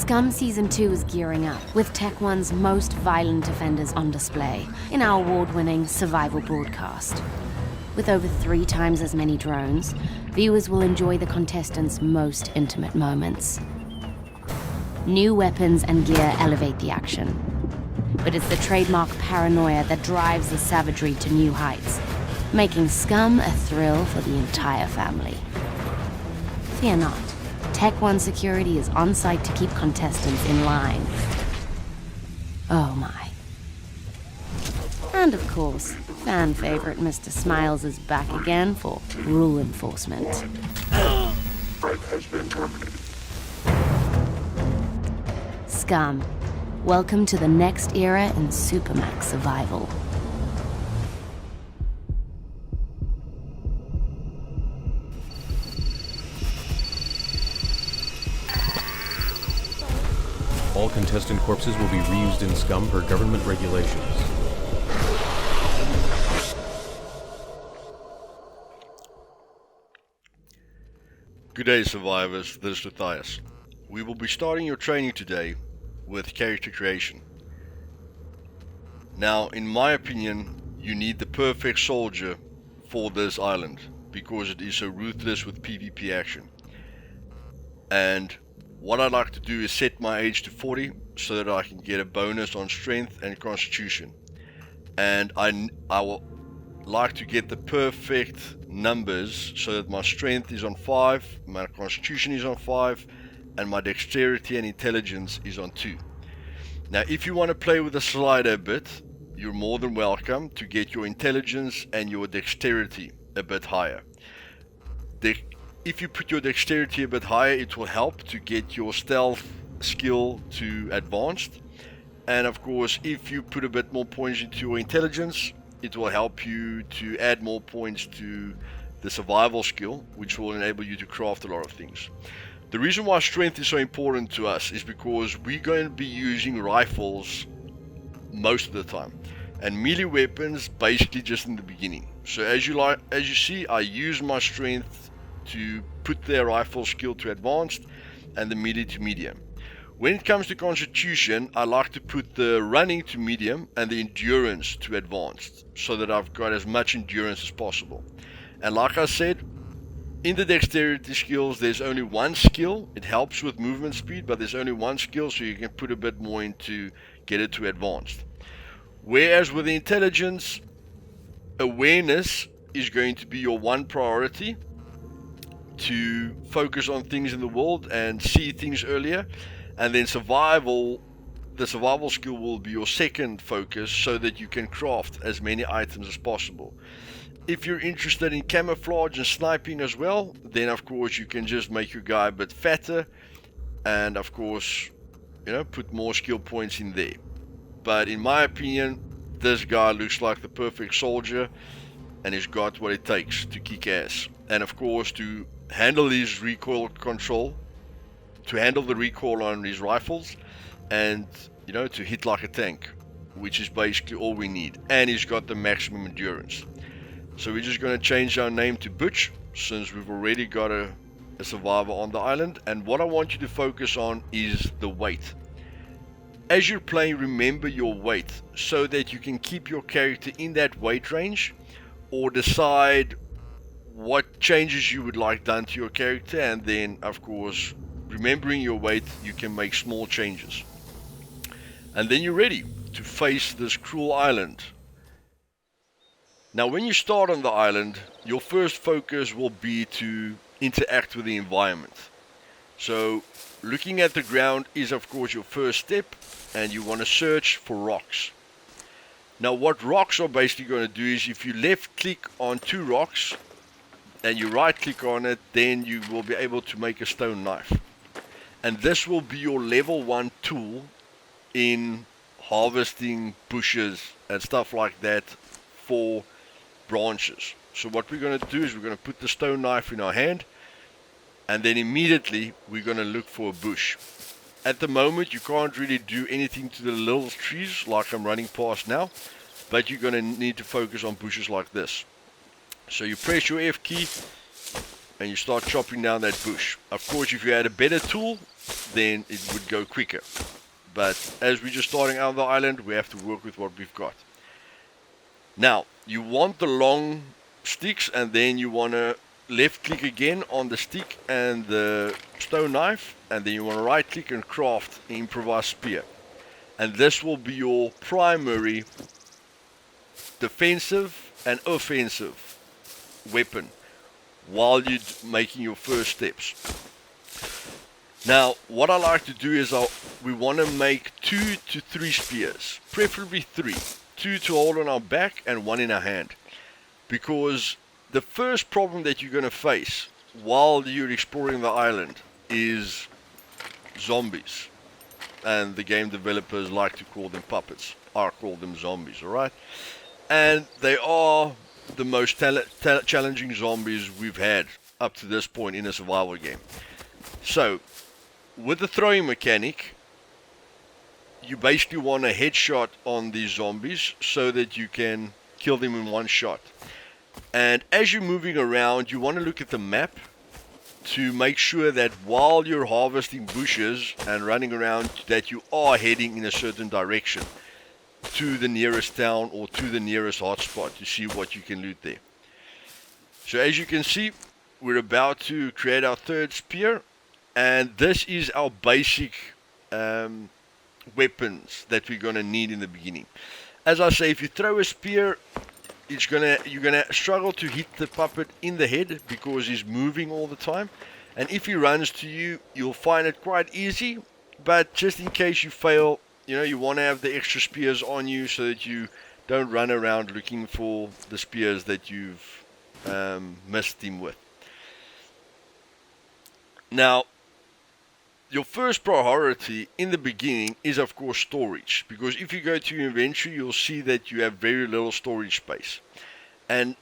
Scum Season 2 is gearing up, with Tech 1's most violent offenders on display in our award-winning survival broadcast. With over 3 times as many drones, viewers will enjoy the contestants' most intimate moments. New weapons and gear elevate the action, but it's the trademark paranoia that drives the savagery to new heights, making Scum a thrill for the entire family. Fear not. Tech 1 security is on site to keep contestants in line. Oh my. And of course, fan favorite Mr. Smiles is back again for rule enforcement. Threat has been terminated. Scum, welcome to the next era in Supermax survival. All contestant corpses will be reused in Scum per government regulations. Good day, survivors. This is Luthais. We will be starting your training today with character creation. Now, in my opinion, you need the perfect soldier for this island because it is so ruthless with PvP action. And what I'd like to do is set my age to 40 so that I can get a bonus on strength and constitution. And I will like to get the perfect numbers so that my strength is on 5, my constitution is on 5, and my dexterity and intelligence is on 2. Now, if you want to play with the slider a bit, you're more than welcome to get your intelligence and your dexterity a bit higher. If you put your dexterity a bit higher, it will help to get your stealth skill to advanced. And of course, if you put a bit more points into your intelligence, it will help you to add more points to the survival skill, which will enable you to craft a lot of things. The reason why strength is so important to us is because we're going to be using rifles most of the time, and melee weapons basically just in the beginning. So as you see, I use my strength to put their rifle skill to advanced and the melee to medium. When it comes to constitution, I like to put the running to medium and the endurance to advanced so that I've got as much endurance as possible. And like I said, in the dexterity skills, there's only one skill. It helps with movement speed, but there's only one skill, so you can put a bit more into get it to advanced. Whereas with the intelligence, awareness is going to be your one priority, to focus on things in the world and see things earlier, and then the survival skill will be your second focus so that you can craft as many items as possible. If you're interested in camouflage and sniping as well, then of course you can just make your guy a bit fatter and of course, put more skill points in there. But in my opinion, this guy looks like the perfect soldier and he's got what it takes to kick ass. And of course, to handle his recoil control, to handle the recoil on his rifles, and to hit like a tank, which is basically all we need. And he's got the maximum endurance. So we're just going to change our name to Butch, since we've already got a survivor on the island. And what I want you to focus on is the weight. As you're playing, remember your weight so that you can keep your character in that weight range, or decide what changes you would like done to your character, and then of course, remembering your weight, you can make small changes. And then you're ready to face this cruel island. Now when you start on the island, your first focus will be to interact with the environment. So looking at the ground is of course your first step, and you want to search for rocks. Now what rocks are basically going to do is, if you left click on 2 rocks and you right click on it, then you will be able to make a stone knife. And this will be your level 1 tool in harvesting bushes and stuff like that for branches. So what we're going to do is we're going to put the stone knife in our hand, and then immediately we're going to look for a bush. At the moment you can't really do anything to the little trees like I'm running past now, but you're going to need to focus on bushes like this. So you press your F key, and you start chopping down that bush. Of course, if you had a better tool, then it would go quicker. But as we're just starting out on the island, we have to work with what we've got. Now, you want the long sticks, and then you want to left click again on the stick and the stone knife, and then you want to right click and craft an improvised spear. And this will be your primary defensive and offensive weapon while you're making your first steps. Now, what I like to do is we want to make 2 to 3 spears, preferably 3. 2 to hold on our back and 1 in our hand. Because the first problem that you're going to face while you're exploring the island is zombies. And the game developers like to call them puppets. I call them zombies, alright? And they are the most challenging zombies we've had up to this point in a survival game. So, with the throwing mechanic, you basically want a headshot on these zombies so that you can kill them in one shot. And as you're moving around, you want to look at the map to make sure that while you're harvesting bushes and running around, that you are heading in a certain direction to the nearest town or to the nearest hotspot to see what you can loot there. So as you can see, we're about to create our third spear, and this is our basic weapons that we're going to need in the beginning. As I say, if you throw a spear, you're gonna struggle to hit the puppet in the head because he's moving all the time, and if he runs to you, you'll find it quite easy. But just in case you fail, you want to have the extra spears on you so that you don't run around looking for the spears that you've missed him with. Now, your first priority in the beginning is of course storage, because if you go to your inventory, you'll see that you have very little storage space. And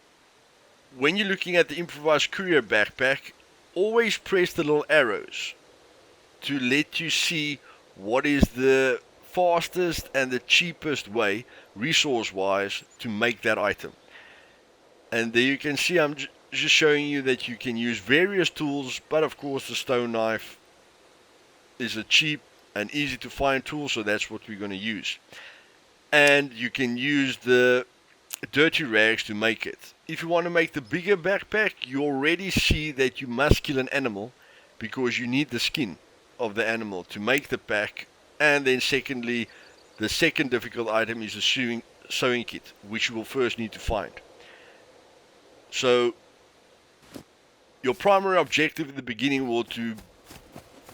when you're looking at the improvised courier backpack, always press the little arrows to let you see what is the fastest and the cheapest way, resource wise, to make that item. And there you can see I'm just showing you that you can use various tools, but of course the stone knife is a cheap and easy to find tool, so that's what we're going to use. And you can use the dirty rags to make it. If you want to make the bigger backpack, you already see that you must kill an animal because you need the skin of the animal to make the pack. And then secondly, the second difficult item is the sewing kit, which you will first need to find. So your primary objective in the beginning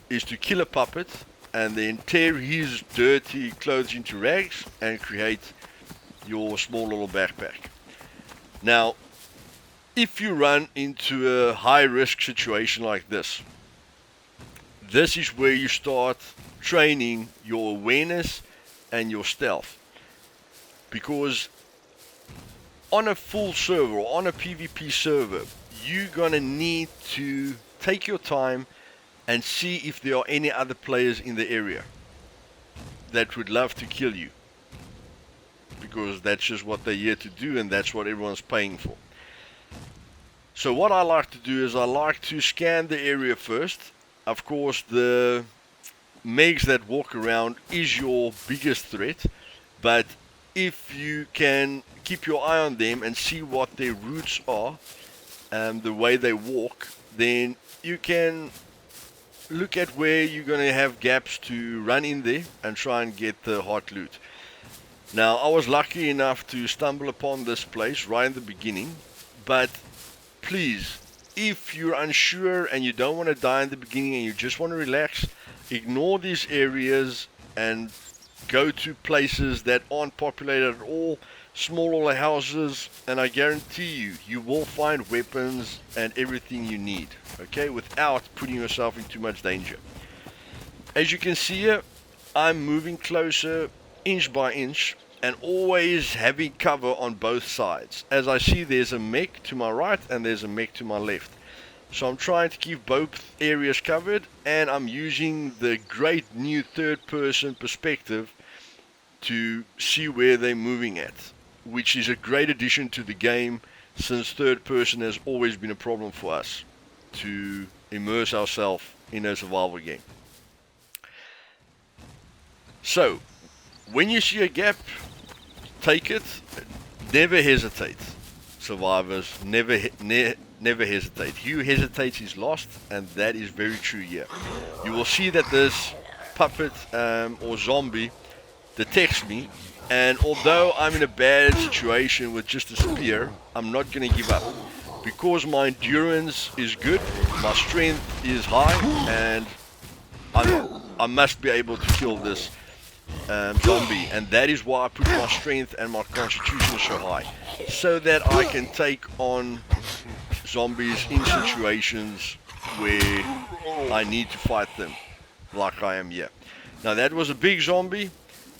is to kill a puppet and then tear his dirty clothes into rags and create your small little backpack. Now, if you run into a high risk situation like this is where you start training your awareness and your stealth. Because on a full server or on a PvP server, you're gonna need to take your time and see if there are any other players in the area that would love to kill you, because that's just what they're here to do and that's what everyone's paying for. So what I like to do is I like to scan the area first. Of course, the megs that walk around is your biggest threat, but if you can keep your eye on them and see what their routes are and the way they walk, then you can look at where you're going to have gaps to run in there and try and get the hot loot. Now, I was lucky enough to stumble upon this place right in the beginning, but please, if you're unsure and you don't want to die in the beginning and you just want to relax, ignore these areas and go to places that aren't populated at all, small little houses, and I guarantee you will find weapons and everything you need, okay, without putting yourself in too much danger. As you can see here, I'm moving closer inch by inch and always having cover on both sides. As I see, there's a mech to my right and there's a mech to my left. So I'm trying to keep both areas covered, and I'm using the great new third-person perspective to see where they're moving at, which is a great addition to the game since third person has always been a problem for us. to immerse ourselves in a survival game. So, when you see a gap, take it. Never hesitate. Survivors, never hesitate. He who hesitates is lost, and that is very true here. You will see that this puppet or zombie detects me, and although I'm in a bad situation with just a spear, I'm not going to give up. Because my endurance is good, my strength is high, and I must be able to kill this zombie, and that is why I put my strength and my constitution so high, so that I can take on zombies in situations where I need to fight them, like I am here. Now that was a big zombie.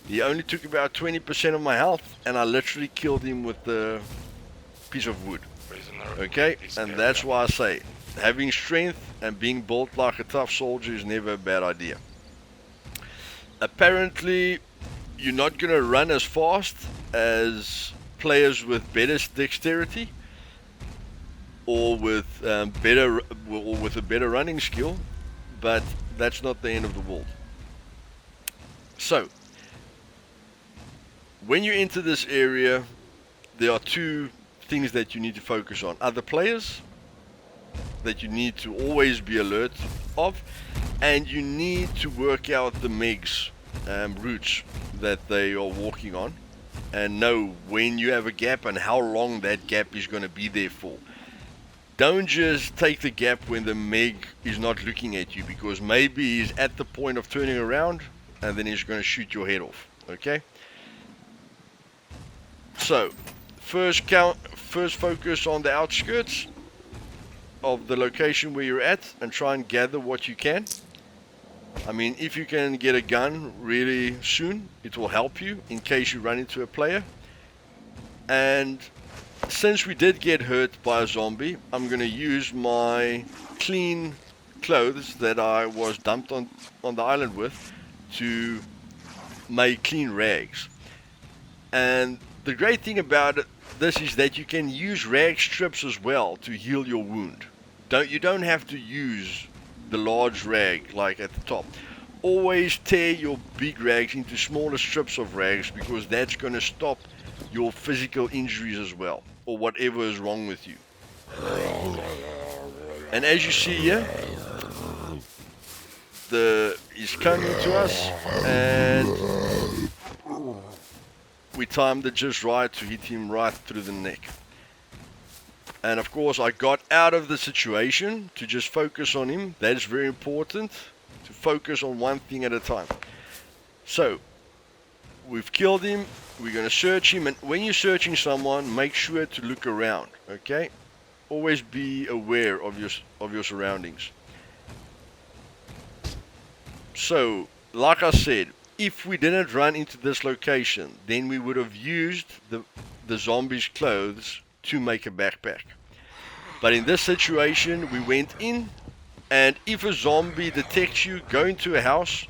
He only took about 20% of my health, and I literally killed him with a piece of wood. Okay, and that's why I say having strength and being built like a tough soldier is never a bad idea. Apparently, you're not going to run as fast as players with better dexterity or with a better running skill, but that's not the end of the world. So, when you enter this area, there are two things that you need to focus on. Other players that you need to always be alert of, and you need to work out the MiGs routes that they are walking on, and know when you have a gap and how long that gap is going to be there for. Don't just take the gap when the MiG is not looking at you, because maybe he's at the point of turning around and then he's going to shoot your head off. Okay, so first focus on the outskirts of the location where you're at and try and gather what you can. I mean, if you can get a gun really soon, it will help you in case you run into a player. And since we did get hurt by a zombie, I'm going to use my clean clothes that I was dumped on the island with to make clean rags. And the great thing about this is that you can use rag strips as well to heal your wound. You don't have to use the large rag like at the top. Always tear your big rags into smaller strips of rags, because that's going to stop your physical injuries as well, or whatever is wrong with you. And as you see here, he's coming to us, and we timed it just right to hit him right through the neck. And of course, I got out of the situation to just focus on him. That is very important, to focus on one thing at a time. So, we've killed him. We're going to search him. And when you're searching someone, make sure to look around. Okay? Always be aware of your surroundings. So, like I said, if we didn't run into this location, then we would have used the zombie's clothes to make a backpack. But in this situation, we went in, and if a zombie detects you, go into a house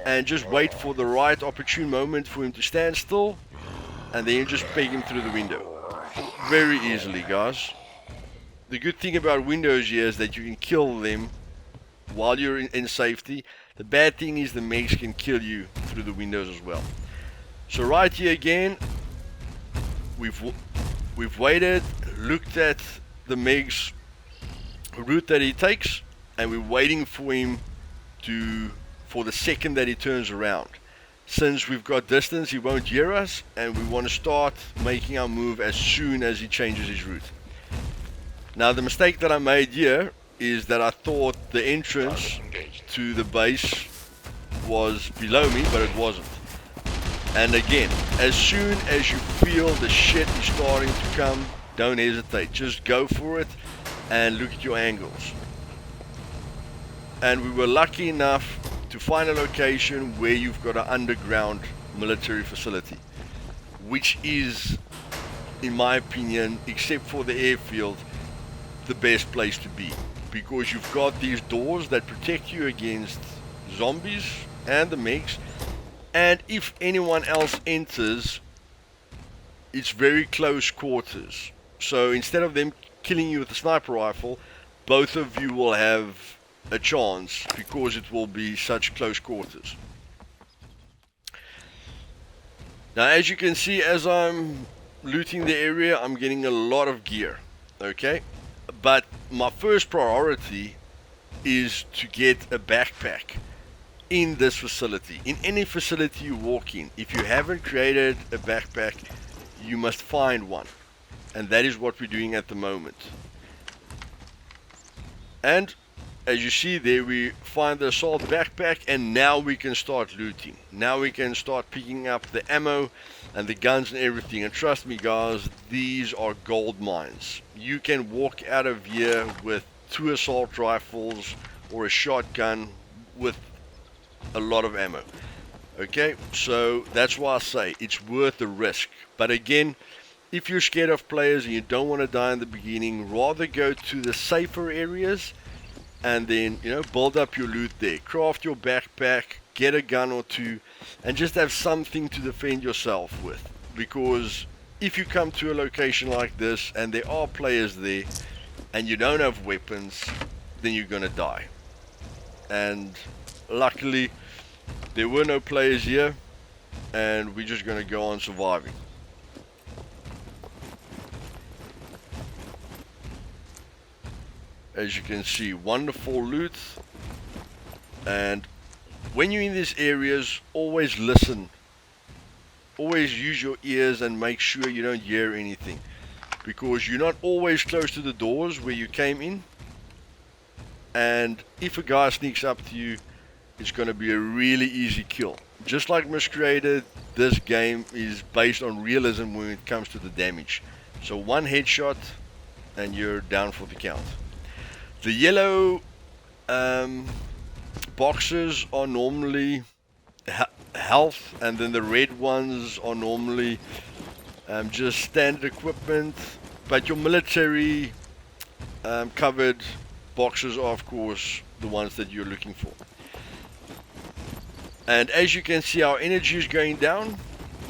and just wait for the right opportune moment for him to stand still, and then you just peg him through the window. Very easily, guys. The good thing about windows here is that you can kill them while you're in safety. The bad thing is the MiGs can kill you through the windows as well. So right here again, we've waited, looked at the MiG's route that he takes, and we're waiting for him for the second that he turns around. Since we've got distance, he won't hear us, and we want to start making our move as soon as he changes his route. Now the mistake that I made here is that I thought the entrance to the base was below me, but it wasn't. And again, as soon as you feel the shit is starting to come, don't hesitate. Just go for it and look at your angles. And we were lucky enough to find a location where you've got an underground military facility, which is, in my opinion, except for the airfield, the best place to be, because you've got these doors that protect you against zombies and the MiGs, and if anyone else enters, it's very close quarters. So instead of them killing you with a sniper rifle, both of you will have a chance because it will be such close quarters. Now, as you can see, as I'm looting the area, I'm getting a lot of gear, okay? But my first priority is to get a backpack in this facility. In any facility you walk in, if you haven't created a backpack, you must find one. And that is what we're doing at the moment. And as you see there, we find the assault backpack, and now we can start looting. Now we can start picking up the ammo and the guns and everything. And trust me guys, these are gold mines. You can walk out of here with 2 assault rifles or a shotgun with a lot of ammo. Okay, so that's why I say it's worth the risk. But again, if you're scared of players and you don't want to die in the beginning, rather go to the safer areas and then, you know, build up your loot there. Craft your backpack, get a gun or 2, and just have something to defend yourself with. Because if you come to a location like this and there are players there and you don't have weapons, then you're gonna die. And luckily there were no players here, and we're just gonna go on surviving. As you can see, wonderful loot. And when you're in these areas, always listen. Always use your ears and make sure you don't hear anything, because you're not always close to the doors where you came in. And if a guy sneaks up to you, it's going to be a really easy kill. Just like Miscreated, this game is based on realism when it comes to the damage. So 1 headshot and you're down for the count. The yellow boxes are normally health, and then the red ones are normally just standard equipment. But your military covered boxes are of course the ones that you're looking for. And as you can see, our energy is going down.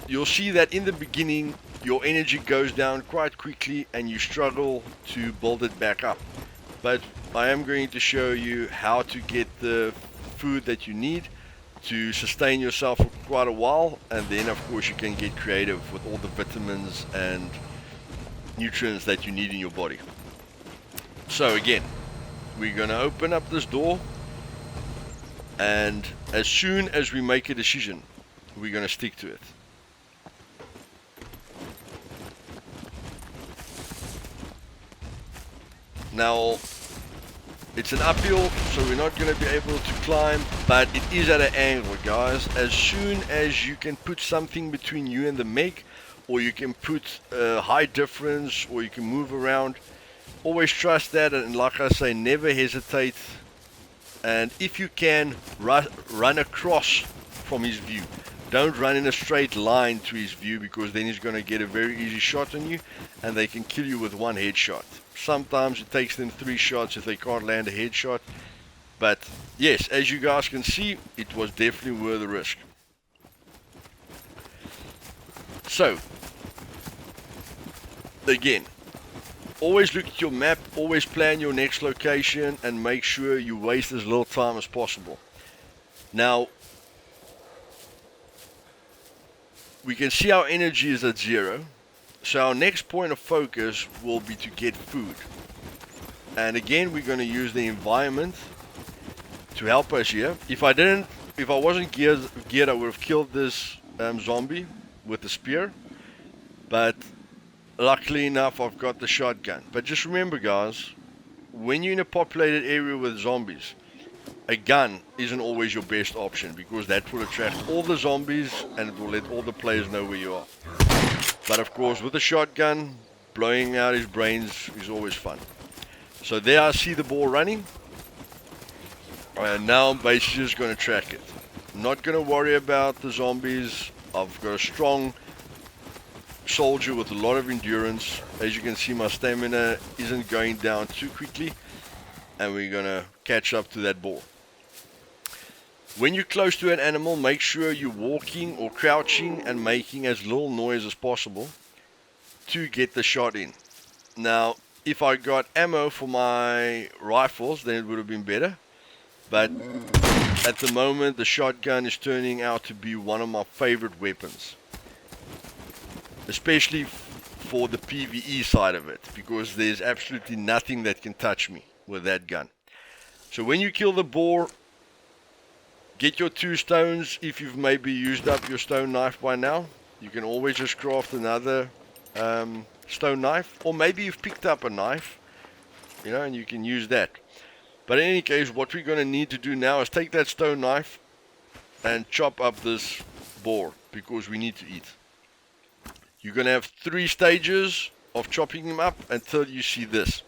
You'll see that in the beginning your energy goes down quite quickly and you struggle to build it back up. But I am going to show you how to get the food that you need to sustain yourself for quite a while, and then of course you can get creative with all the vitamins and nutrients that you need in your body. So again, we're going to open up this door, and as soon as we make a decision, we're going to stick to it. Now, it's an uphill, so we're not going to be able to climb, but it is at an angle, guys. As soon as you can put something between you and the Meg, or you can put a high difference, or you can move around, always trust that, and like I say, never hesitate. And if you can, run across from his view. Don't run in a straight line to his view, because then he's going to get a very easy shot on you, and they can kill you with 1 headshot. Sometimes it takes them 3 shots if they can't land a headshot. But yes, as you guys can see, it was definitely worth the risk. So, again, always look at your map, always plan your next location, and make sure you waste as little time as possible. Now, we can see our energy is at 0. So our next point of focus will be to get food. And again, we're going to use the environment to help us here. If I wasn't geared, I would have killed this zombie with the spear. But luckily enough, I've got the shotgun. But just remember, guys, when you're in a populated area with zombies, a gun isn't always your best option, because that will attract all the zombies and it will let all the players know where you are. But of course, with a shotgun, blowing out his brains is always fun. So there I see the ball running. And now I'm basically just going to track it. I'm not going to worry about the zombies. I've got a strong soldier with a lot of endurance. As you can see, my stamina isn't going down too quickly. And we're going to catch up to that ball. When you're close to an animal, make sure you're walking or crouching and making as little noise as possible to get the shot in. Now, If I got ammo for my rifles, then it would have been better. But at the moment, the shotgun is turning out to be one of my favorite weapons. Especially for the PvE side of it, because there's absolutely nothing that can touch me with that gun. So when you kill the boar, get your 2 stones. If you've maybe used up your stone knife by now, you can always just craft another stone knife, or maybe you've picked up a knife, you know, and you can use that. But in any case, what we're going to need to do now is take that stone knife and chop up this boar, because we need to eat. You're going to have 3 stages of chopping him up until you see this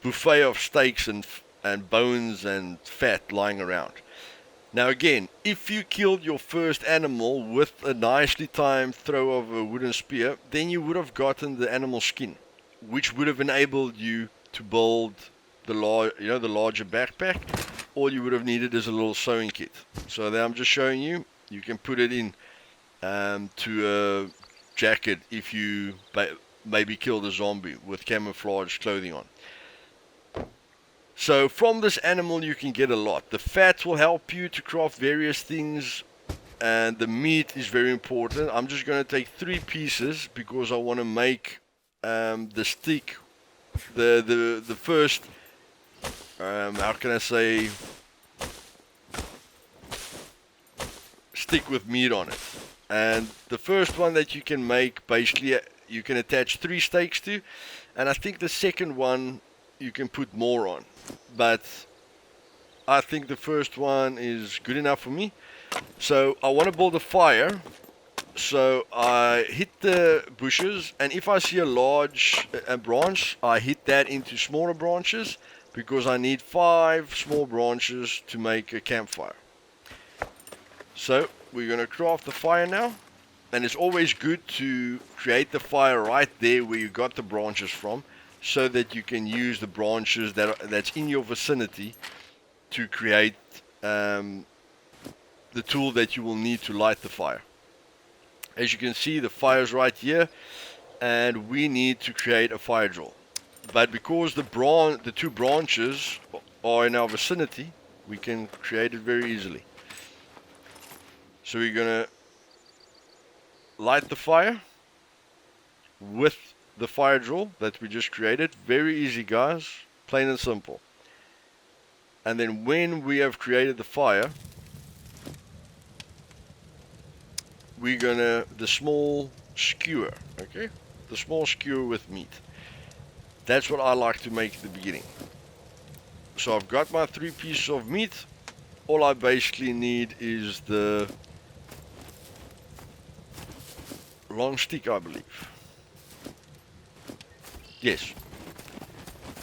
buffet of steaks and bones and fat lying around. Now again, if you killed your first animal with a nicely timed throw of a wooden spear, then you would have gotten the animal skin, which would have enabled you to build the larger backpack. All you would have needed is a little sewing kit. So there I'm just showing you. You can put it in to a jacket if you maybe killed a zombie with camouflage clothing on. So from this animal you can get a lot. The fat will help you to craft various things, and the meat is very important. I'm just going to take 3 pieces because I want to make the stick, the first, how can I say, stick with meat on it. And the first one that you can make, basically you can attach 3 steaks to, and I think the second one you can put more on, but I think the first one is good enough for me. So I want to build a fire, so I hit the bushes, and if I see a large branch, I hit that into smaller branches, because I need 5 small branches to make a campfire. So we're going to craft the fire now, and it's always good to create the fire right there where you got the branches from, so that you can use the branches that's in your vicinity to create the tool that you will need to light the fire. As you can see, the fire's right here, and we need to create a fire drill. But because the 2 branches are in our vicinity, we can create it very easily. So we're going to light the fire with the fire drill that we just created. Very easy, guys, plain and simple. And then when we have created the fire, we're gonna, the small skewer, okay, the small skewer with meat, that's what I like to make at the beginning. So I've got my 3 pieces of meat. All I basically need is the long stick, I believe. Yes.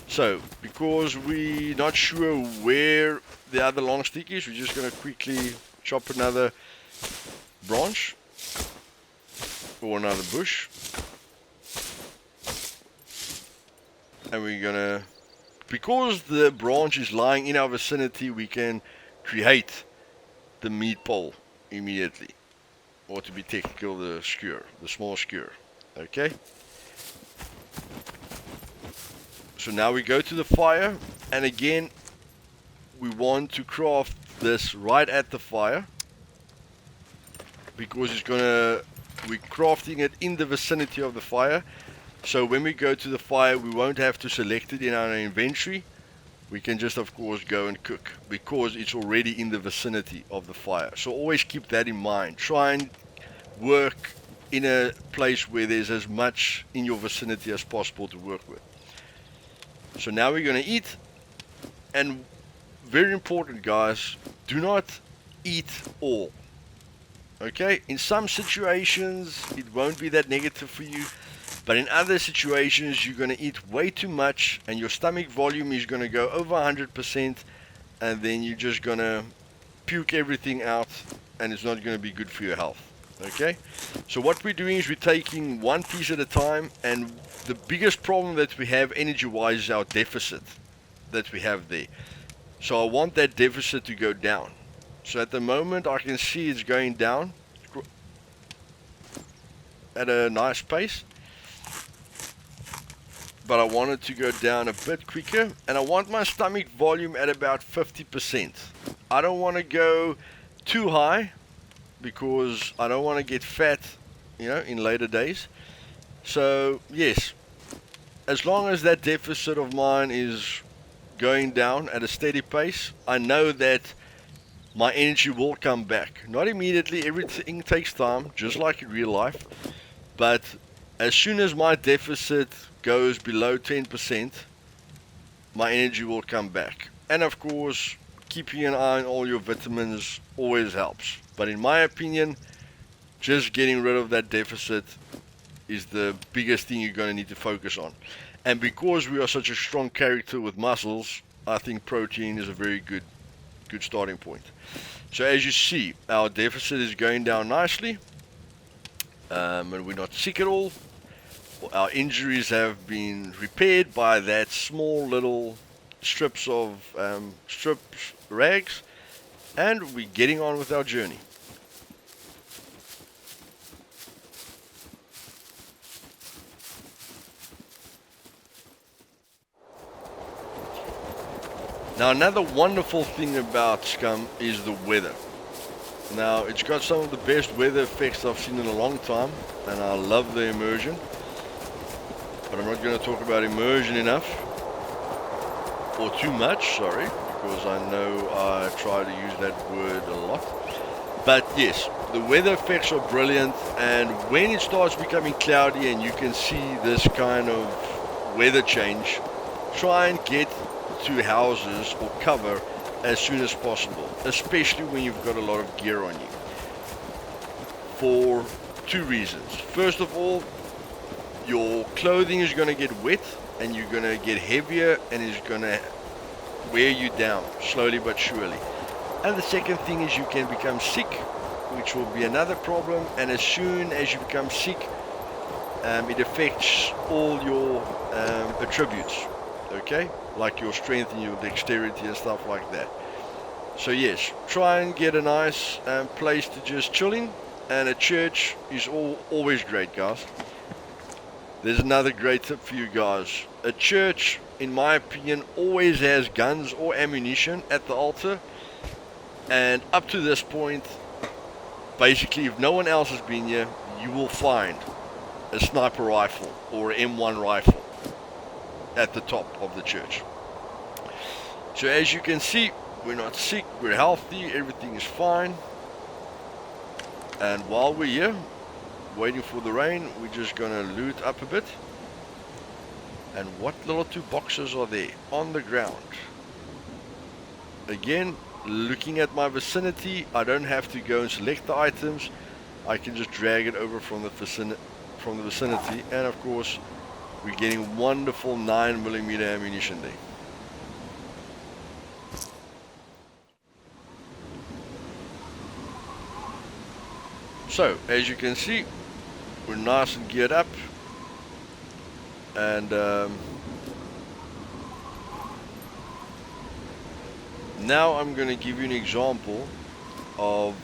So, because we're not sure where the other long stick is, we're just going to quickly chop another branch or another bush. And we're going to, because the branch is lying in our vicinity, we can create the meat pole immediately. Or to be technical, the skewer, the small skewer. Okay? So now we go to the fire, and again we want to craft this right at the fire, because we're crafting it in the vicinity of the fire. So when we go to the fire, we won't have to select it in our inventory. We can just, of course, go and cook, because it's already in the vicinity of the fire. So always keep that in mind. Try and work in a place where there's as much in your vicinity as possible to work with. So now we're going to eat, and very important, guys, do not eat all. Okay, in some situations it won't be that negative for you, but in other situations you're going to eat way too much, and your stomach volume is going to go over 100%, and then you're just going to puke everything out, and it's not going to be good for your health. Okay, so what we're doing is we're taking 1 piece at a time, and the biggest problem that we have energy wise is our deficit that we have there. So I want that deficit to go down. So at the moment I can see it's going down at a nice pace. but I want it to go down a bit quicker, and I want my stomach volume at about 50%. I don't want to go too high because I don't want to get fat, in later days. So yes, as long as that deficit of mine is going down at a steady pace, I know that my energy will come back. Not immediately, everything takes time, just like in real life. But as soon as my deficit goes below 10%, my energy will come back. And of course, keeping an eye on all your vitamins always helps. But in my opinion, just getting rid of that deficit is the biggest thing you're going to need to focus on. And because we are such a strong character with muscles, I think protein is a very good starting point. So as you see, our deficit is going down nicely, and we're not sick at all. Our injuries have been repaired by that small little strips rags, and we're getting on with our journey. Now another wonderful thing about Scum is the weather. Now it's got some of the best weather effects I've seen in a long time, and I love the immersion. But I'm not going to talk about immersion enough, or too much, sorry, because I know I try to use that word a lot. But yes, the weather effects are brilliant, and when it starts becoming cloudy and you can see this kind of weather change, try and get to houses or cover as soon as possible, especially when you've got a lot of gear on you, for two reasons. First of all, your clothing is going to get wet and you're going to get heavier, and it's going to wear you down slowly but surely. And the second thing is you can become sick, which will be another problem. And as soon as you become sick, it affects all your attributes, okay, like your strength and your dexterity and stuff like that. So yes, try and get a nice place to just chill in, and a church is always great, guys. There's another great tip for you guys. A church, in my opinion, always has guns or ammunition at the altar, and up to this point, basically, if no one else has been here, you will find a sniper rifle or an M1 rifle at the top of the church. So as you can see, we're not sick, we're healthy, everything is fine. And while we're here waiting for the rain, we're just gonna loot up a bit. And what little two boxes are there on the ground? Again, looking at my vicinity, I don't have to go and select the items. I can just drag it over from the vicinity, and of course we're getting wonderful 9mm ammunition there. So as you can see, we're nice and geared up, and now I'm going to give you an example of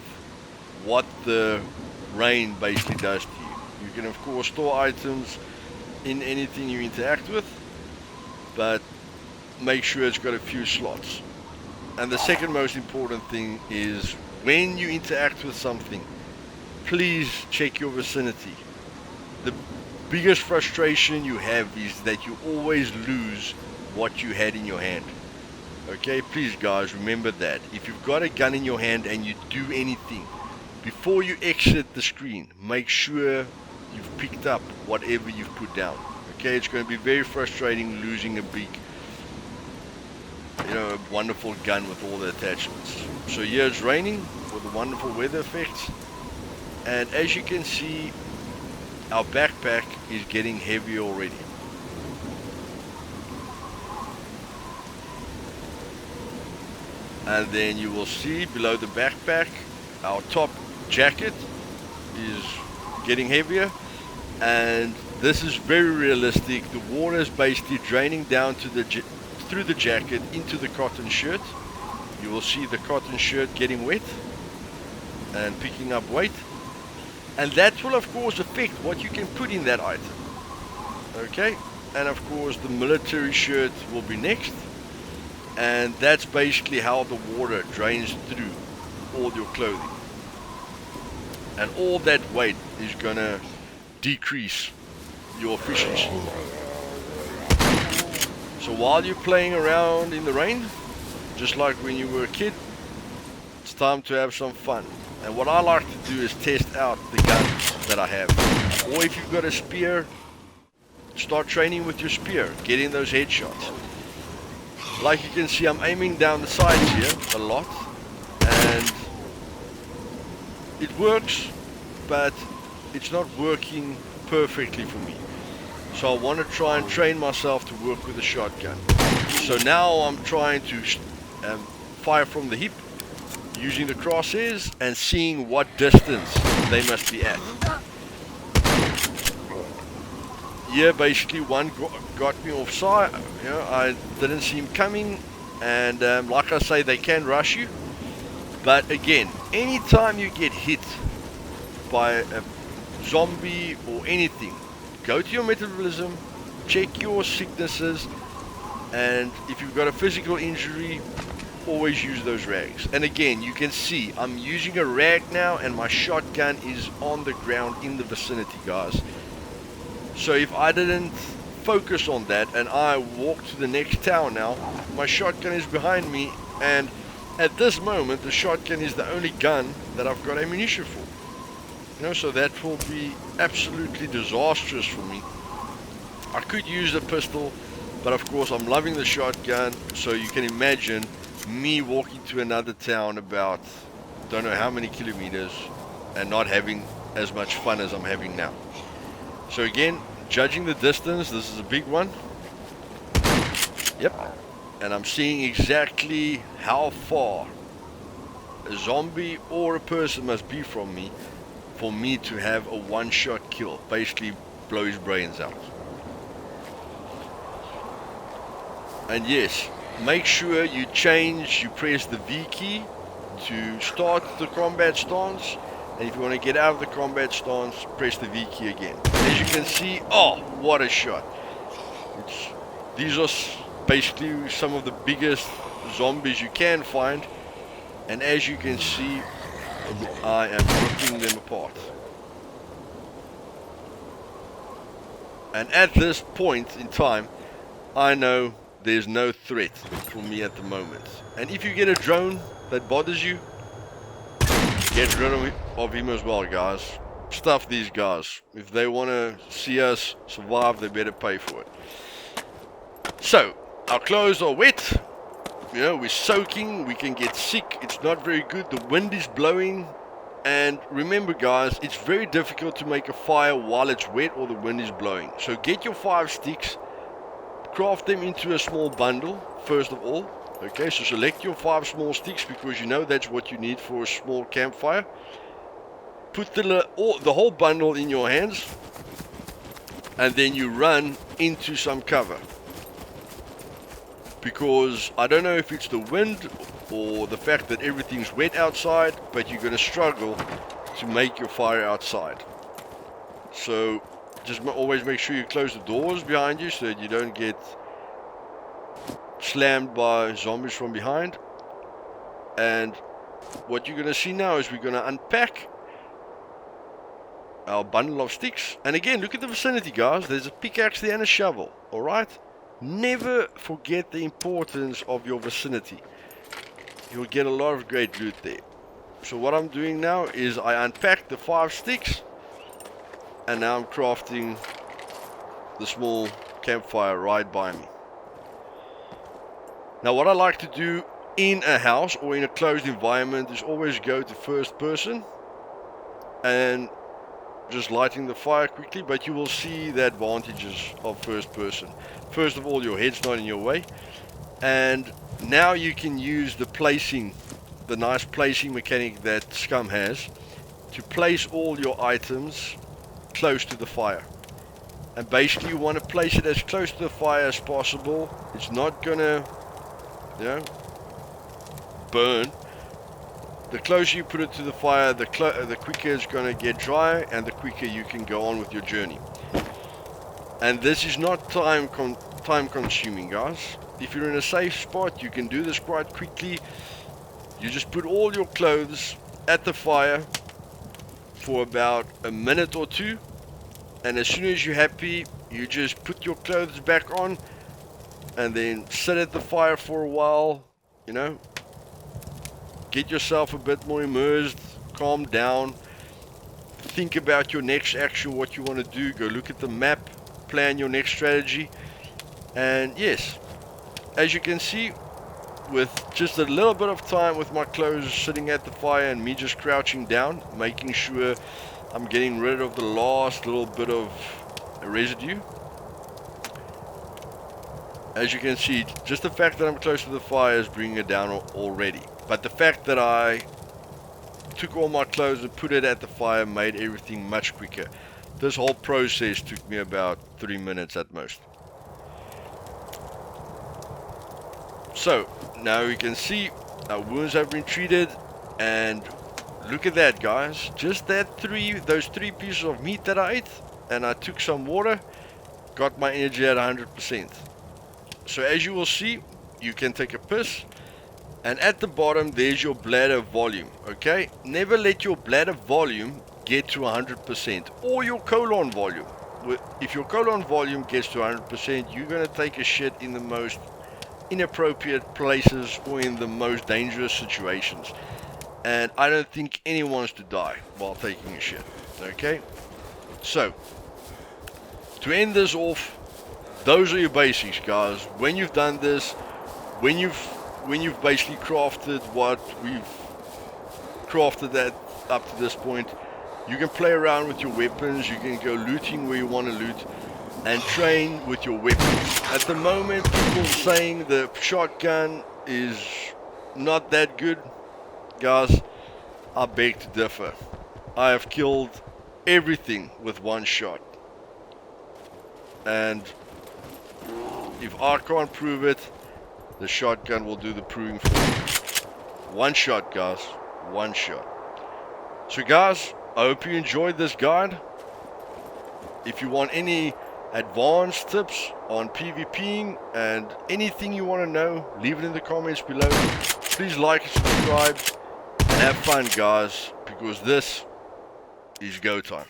what the rain basically does to you. You can of course store items in anything you interact with, but make sure it's got a few slots. And the second most important thing is, when you interact with something, please check your vicinity. The biggest frustration you have is that you always lose what you had in your hand. Okay, please guys, remember that. If you've got a gun in your hand and you do anything, before you exit the screen, make sure you've picked up whatever you've put down. Okay, it's going to be very frustrating losing a big, a wonderful gun with all the attachments. So here it's raining with the wonderful weather effects, and as you can see, our backpack is getting heavy already. And then you will see below the backpack, our top jacket is getting heavier, and this is very realistic. The water is basically draining down to through the jacket into the cotton shirt. You will see the cotton shirt getting wet and picking up weight, and that will of course affect what you can put in that item. Okay, and of course the military shirt will be next, and that's basically how the water drains through all your clothing, and all that weight is gonna decrease your efficiency. So while you're playing around in the rain, just like when you were a kid, it's time to have some fun. And what I like to do is test out the guns that I have. Or if you've got a spear, start training with your spear, getting those headshots. Like you can see, I'm aiming down the sides here a lot, and it works, but it's not working perfectly for me. So I want to try and train myself to work with a shotgun. So now I'm trying to fire from the hip, using the crosshairs and seeing what distance they must be at. Yeah, basically one got me offside. You know, I didn't see him coming, and like I say, they can rush you. But again, anytime you get hit by a zombie or anything, go to your metabolism, check your sicknesses, and if you've got a physical injury, always use those rags. And again, you can see I'm using a rag now, and my shotgun is on the ground in the vicinity, guys. So if I didn't focus on that and I walk to the next town now, my shotgun is behind me, and at this moment the shotgun is the only gun that I've got ammunition for. You know, so that will be absolutely disastrous for me. I could use a pistol, but of course I'm loving the shotgun, so you can imagine me walking to another town about don't know how many kilometers and not having as much fun as I'm having now. So again, judging the distance, this is a big one. Yep. And I'm seeing exactly how far a zombie or a person must be from me for me to have a one-shot kill, basically blow his brains out. And yes, make sure you press the V key to start the combat stance, and if you want to get out of the combat stance, press the V key again. As you can see, oh, what a shot. These are basically some of the biggest zombies you can find, and as you can see, I am ripping them apart. And at this point in time, I know there's no threat for me at the moment. And if you get a drone that bothers you, get rid of him as well, guys. Stuff these guys. If they want to see us survive, they better pay for it. So, our clothes are wet. You know, we're soaking, we can get sick. It's not very good. The wind is blowing. And remember, guys, it's very difficult to make a fire while it's wet or the wind is blowing. So get your 5 sticks, craft them into a small bundle, first of all. Okay, so select your 5 small sticks, because you know that's what you need for a small campfire. Put the whole bundle in your hands, and then you run into some cover. Because I don't know if it's the wind or the fact that everything's wet outside, but you're going to struggle to make your fire outside. So just always make sure you close the doors behind you so that you don't get slammed by zombies from behind. And what you're going to see now is we're going to unpack our bundle of sticks. And again, look at the vicinity, guys. There's a pickaxe there and a shovel. Alright? Never forget the importance of your vicinity. You'll get a lot of great loot there. So what I'm doing now is I unpacked the 5 sticks, and now I'm crafting the small campfire right by me. Now what I like to do in a house or in a closed environment is always go to first person and just lighting the fire quickly, but you will see the advantages of first person. First of all, your head's not in your way, and now you can use the nice placing mechanic that Scum has, to place all your items close to the fire. And basically you want to place it as close to the fire as possible. It's not gonna, you know, burn. The closer you put it to the fire, the quicker it's going to get dry, and the quicker you can go on with your journey. And this is not time consuming, guys. If you're in a safe spot, you can do this quite quickly. You just put all your clothes at the fire for about a minute or two, and as soon as you're happy, you just put your clothes back on and then sit at the fire for a while, you know, get yourself a bit more immersed, calm down, think about your next action, what you want to do, go look at the map, plan your next strategy. And yes, as you can see, with just a little bit of time with my clothes sitting at the fire and me just crouching down, making sure I'm getting rid of the last little bit of residue. As you can see, just the fact that I'm close to the fire is bringing it down already. But the fact that I took all my clothes and put it at the fire made everything much quicker. This whole process took me about 3 minutes at most. So now you can see our wounds have been treated, and look at that, guys. Just those three pieces of meat that I ate, and I took some water, got my energy at 100%. So as you will see, you can take a piss, and at the bottom there's your bladder volume. Okay, never let your bladder volume get to 100%, or your colon volume. If your colon volume gets to 100%, you're going to take a shit in the most inappropriate places or in the most dangerous situations, and I don't think anyone wants to die while taking a shit. Okay, so to end this off, those are your basics, guys. When you've done this, when you've basically crafted what we've crafted that up to this point, you can play around with your weapons, you can go looting where you want to loot, and train with your weapons. At the moment, people saying the shotgun is not that good. Guys, I beg to differ. I have killed everything with one shot. And if I can't prove it, the shotgun will do the proving for me. One shot, guys. One shot. So guys, I hope you enjoyed this guide. If you want any advanced tips on PvPing and anything you want to know, leave it in the comments below. Please like and subscribe, and have fun, guys, because this is go time.